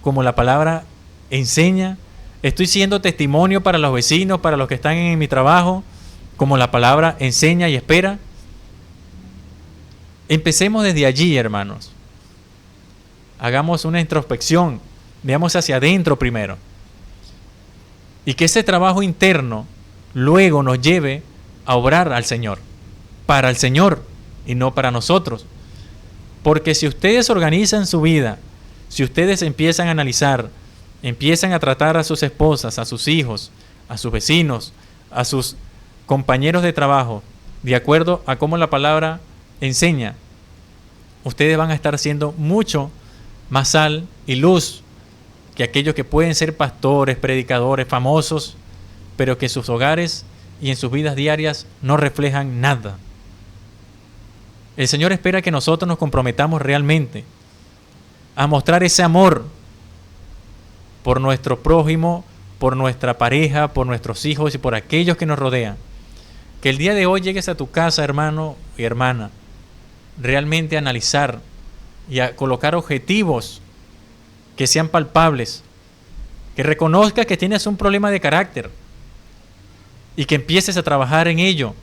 como la palabra enseña? ¿Estoy siendo testimonio para los vecinos, para los que están en mi trabajo, como la palabra enseña y espera? Empecemos desde allí, hermanos. Hagamos una introspección, veamos hacia adentro primero. Y que ese trabajo interno luego nos lleve a obrar al Señor, para el Señor y no para nosotros. Porque si ustedes organizan su vida, si ustedes empiezan a analizar, empiezan a tratar a sus esposas, a sus hijos, a sus vecinos, a sus compañeros de trabajo, de acuerdo a cómo la palabra enseña, ustedes van a estar siendo mucho más sal y luz que aquellos que pueden ser pastores, predicadores, famosos, pero que en sus hogares y en sus vidas diarias no reflejan nada. El Señor espera que nosotros nos comprometamos realmente a mostrar ese amor por nuestro prójimo, por nuestra pareja, por nuestros hijos y por aquellos que nos rodean. Que el día de hoy llegues a tu casa, hermano y hermana, realmente a analizar y a colocar objetivos que sean palpables, que reconozcas que tienes un problema de carácter y que empieces a trabajar en ello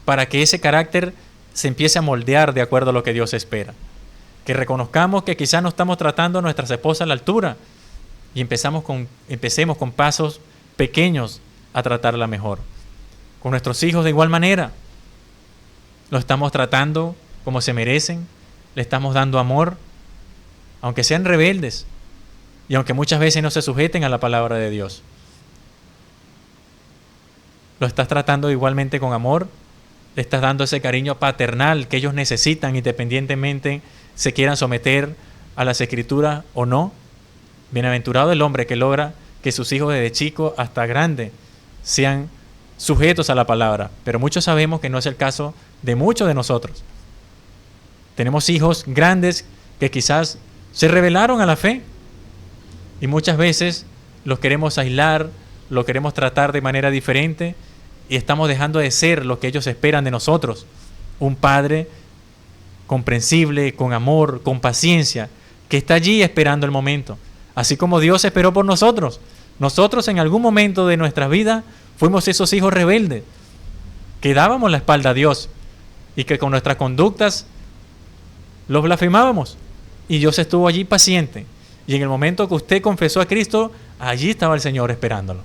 para que ese carácter se empiece a moldear de acuerdo a lo que Dios espera. Que reconozcamos que quizás no estamos tratando a nuestras esposas a la altura y empecemos con pasos pequeños a tratarla mejor. Con nuestros hijos de igual manera. Lo estamos tratando como se merecen, le estamos dando amor, aunque sean rebeldes y aunque muchas veces no se sujeten a la palabra de Dios. Lo estás tratando igualmente con amor, le estás dando ese cariño paternal que ellos necesitan independientemente se quieran someter a las Escrituras o no. Bienaventurado el hombre que logra que sus hijos desde chico hasta grande sean sujetos a la palabra, pero muchos sabemos que no es el caso de muchos de nosotros. Tenemos hijos grandes que quizás se rebelaron a la fe y muchas veces los queremos aislar, los queremos tratar de manera diferente y estamos dejando de ser lo que ellos esperan de nosotros. Un padre comprensible, con amor, con paciencia, que está allí esperando el momento. Así como Dios esperó por nosotros. Nosotros en algún momento de nuestra vida fuimos esos hijos rebeldes, que dábamos la espalda a Dios y que con nuestras conductas los blasfemábamos. Y Dios estuvo allí paciente Y en el momento que usted confesó a Cristo, allí estaba el Señor esperándolo.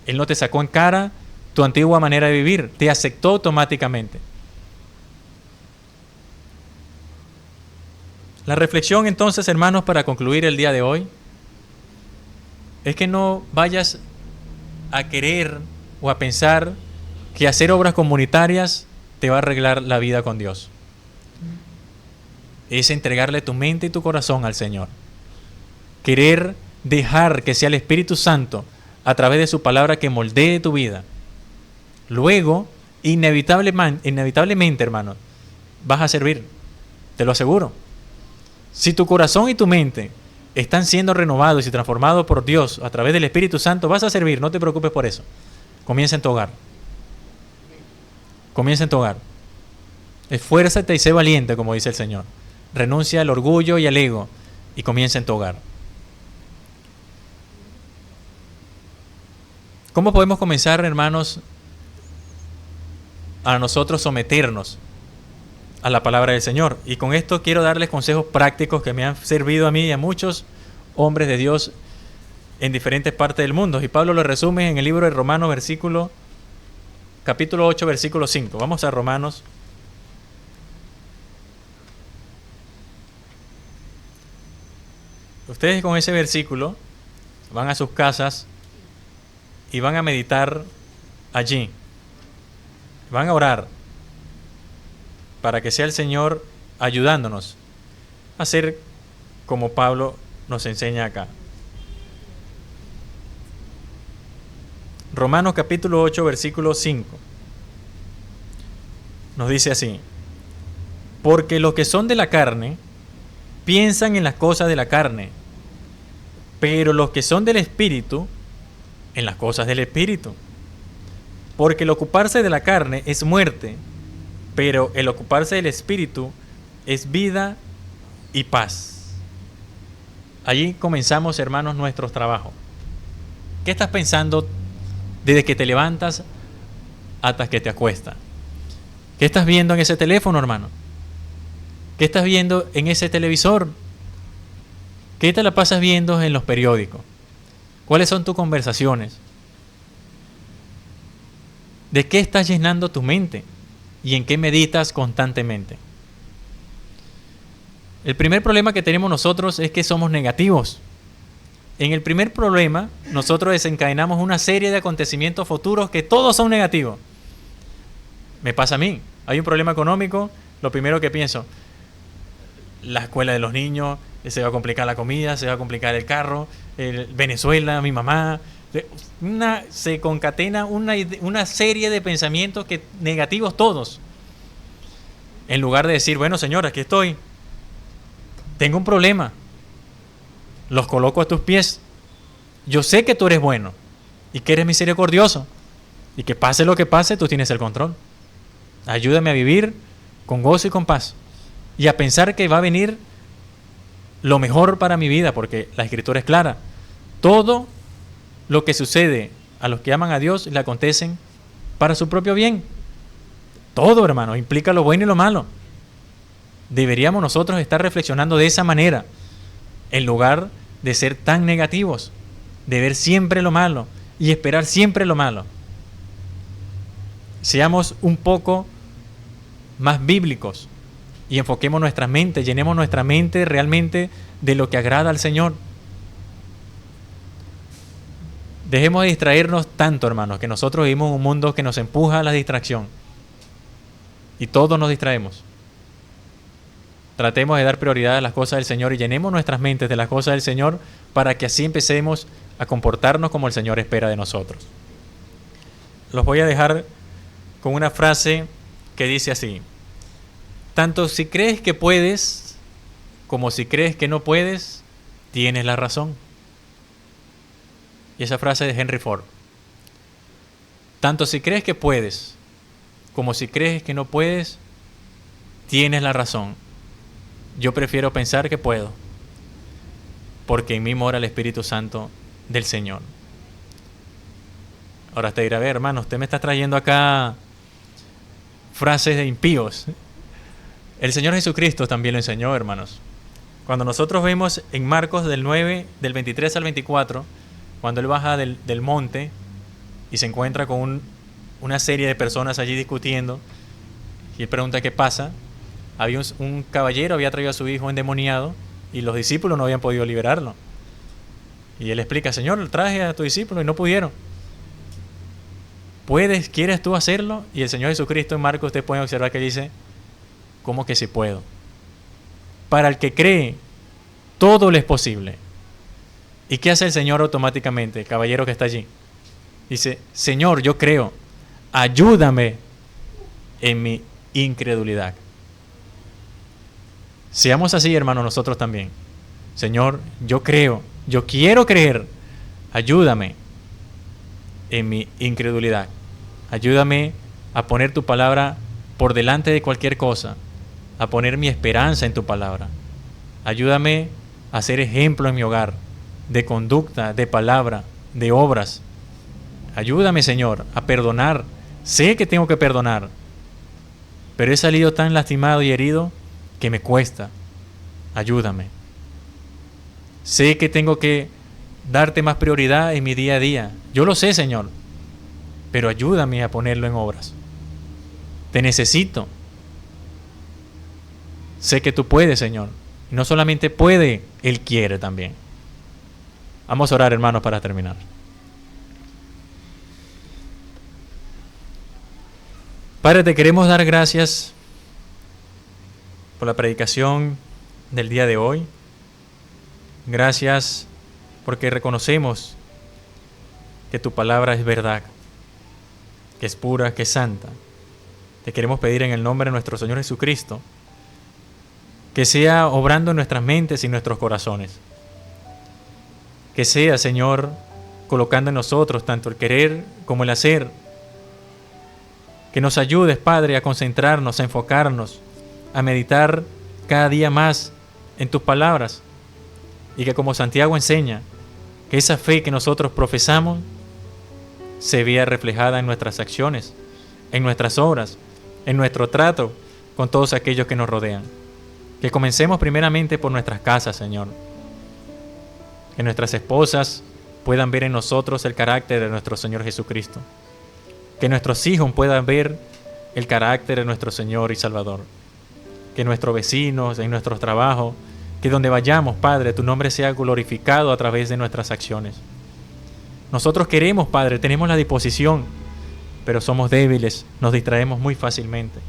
Él no te sacó en cara tu antigua manera de vivir, te aceptó automáticamente. La reflexión entonces, hermanos, para concluir el día de hoy, es que no vayas a querer o a pensar que hacer obras comunitarias te va a arreglar la vida con Dios. Es entregarle tu mente y tu corazón al Señor. Querer dejar que sea el Espíritu Santo a través de su palabra que moldee tu vida. Luego, inevitablemente, hermano, vas a servir. Te lo aseguro. Si tu corazón y tu mente están siendo renovados y transformados por Dios a través del Espíritu Santo, vas a servir. No te preocupes por eso. Comienza en tu hogar. Comienza en tu hogar. Esfuérzate y sé valiente, como dice el Señor. Renuncia al orgullo y al ego y comienza en tu hogar. ¿Cómo podemos comenzar, hermanos, a nosotros someternos a la palabra del Señor? Y con esto quiero darles consejos prácticos que me han servido a mí y a muchos hombres de Dios en diferentes partes del mundo. Y Pablo lo resume en el libro de Romanos, capítulo 8, versículo 5. Vamos a Romanos. Ustedes con ese versículo van a sus casas y van a meditar allí. Van a orar para que sea el Señor ayudándonos a hacer como Pablo nos enseña acá. Romanos capítulo 8, versículo 5. Nos dice así: porque los que son de la carne piensan en las cosas de la carne, pero los que son del Espíritu, en las cosas del Espíritu. Porque el ocuparse de la carne es muerte, pero el ocuparse del Espíritu es vida y paz. Allí comenzamos, hermanos, nuestros trabajos. ¿Qué estás pensando desde que te levantas hasta que te acuestas? ¿Qué estás viendo en ese teléfono, hermano? ¿Qué estás viendo en ese televisor? ¿Qué te la pasas viendo en los periódicos? ¿Cuáles son tus conversaciones? ¿De qué estás llenando tu mente? ¿Y en qué meditas constantemente? El primer problema que tenemos nosotros es que somos negativos. En el primer problema, nosotros desencadenamos una serie de acontecimientos futuros que todos son negativos. Me pasa a mí. Hay un problema económico, lo primero que pienso, la escuela de los niños, se va a complicar la comida, se va a complicar el carro, Venezuela, mi mamá. Se concatena una serie de pensamientos negativos todos. En lugar de decir, bueno, Señor, aquí estoy. Tengo un problema. Los coloco a tus pies. Yo sé que tú eres bueno y que eres misericordioso. Y que pase lo que pase, tú tienes el control. Ayúdame a vivir con gozo y con paz. Y a pensar que va a venir lo mejor para mi vida, porque la Escritura es clara. Todo lo que sucede a los que aman a Dios le acontecen para su propio bien. Todo, hermano, implica lo bueno y lo malo. Deberíamos nosotros estar reflexionando de esa manera, en lugar de ser tan negativos, de ver siempre lo malo y esperar siempre lo malo. Seamos un poco más bíblicos y enfoquemos nuestra mente, llenemos nuestra mente realmente de lo que agrada al Señor. Dejemos de distraernos tanto, hermanos, que nosotros vivimos en un mundo que nos empuja a la distracción. Y todos nos distraemos. Tratemos de dar prioridad a las cosas del Señor y llenemos nuestras mentes de las cosas del Señor para que así empecemos a comportarnos como el Señor espera de nosotros. Los voy a dejar con una frase que dice así: tanto si crees que puedes como si crees que no puedes, tienes la razón. Y esa frase es de Henry Ford. Tanto si crees que puedes como si crees que no puedes, tienes la razón. Yo prefiero pensar que puedo, porque en mí mora el Espíritu Santo del Señor. Ahora te dirá, a ver, hermano, usted me está trayendo acá frases de impíos. El Señor Jesucristo también lo enseñó, hermanos. Cuando nosotros vemos en Marcos del 9, del 23 al 24, cuando él baja del monte y se encuentra con una serie de personas allí discutiendo, y él pregunta qué pasa, había un caballero había traído a su hijo endemoniado y los discípulos no habían podido liberarlo. Y él explica, Señor, traje a tu discípulo y no pudieron. ¿Quieres tú hacerlo? Y el Señor Jesucristo en Marcos, ustedes pueden observar que dice, ¿cómo que sí puedo? Para el que cree, todo le es posible. ¿Y qué hace el Señor automáticamente, el caballero que está allí? Dice, Señor, yo creo, ayúdame en mi incredulidad. Seamos así, hermanos, nosotros también. Señor, yo creo, yo quiero creer, ayúdame en mi incredulidad. Ayúdame a poner tu palabra por delante de cualquier cosa, a poner mi esperanza en tu palabra. Ayúdame a ser ejemplo en mi hogar, de conducta, de palabra, de obras. Ayúdame, Señor, a perdonar. Sé que tengo que perdonar, pero he salido tan lastimado y herido que me cuesta. Ayúdame. Sé que tengo que darte más prioridad en mi día a día. Yo lo sé, Señor, pero ayúdame a ponerlo en obras. Te necesito. Sé que tú puedes, Señor. Y no solamente puede, Él quiere también. Vamos a orar, hermanos, para terminar. Padre, te queremos dar gracias por la predicación del día de hoy. Gracias porque reconocemos que tu palabra es verdad, que es pura, que es santa. Te queremos pedir en el nombre de nuestro Señor Jesucristo que sea obrando en nuestras mentes y nuestros corazones. Que sea, Señor, colocando en nosotros tanto el querer como el hacer. Que nos ayudes, Padre, a concentrarnos, a enfocarnos, a meditar cada día más en tus palabras. Y que como Santiago enseña, que esa fe que nosotros profesamos se vea reflejada en nuestras acciones, en nuestras obras, en nuestro trato con todos aquellos que nos rodean. Que comencemos primeramente por nuestras casas, Señor. Que nuestras esposas puedan ver en nosotros el carácter de nuestro Señor Jesucristo. Que nuestros hijos puedan ver el carácter de nuestro Señor y Salvador. Que nuestros vecinos, en nuestros trabajos, que donde vayamos, Padre, tu nombre sea glorificado a través de nuestras acciones. Nosotros queremos, Padre, tenemos la disposición, pero somos débiles, nos distraemos muy fácilmente.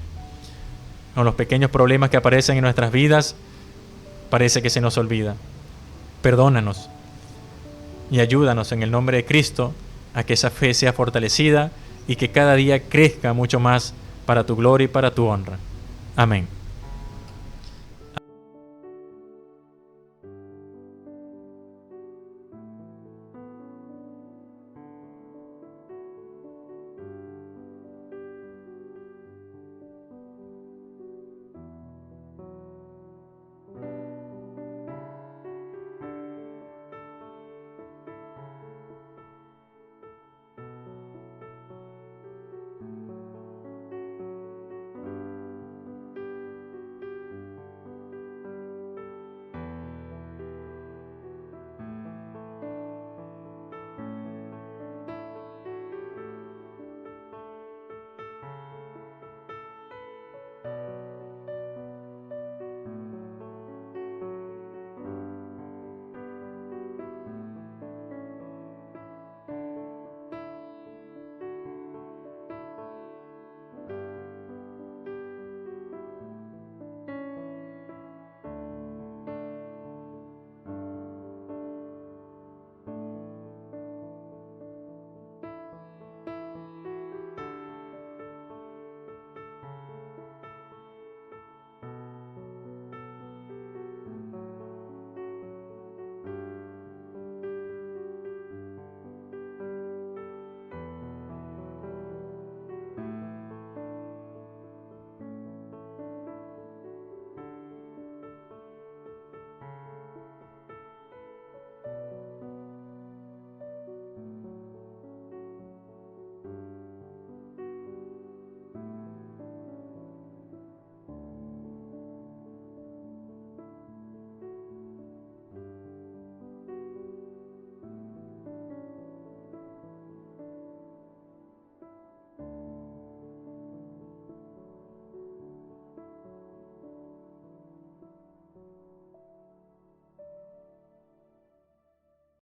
Con los pequeños problemas que aparecen en nuestras vidas, parece que se nos olvida. Perdónanos y ayúdanos en el nombre de Cristo a que esa fe sea fortalecida y que cada día crezca mucho más para tu gloria y para tu honra. Amén.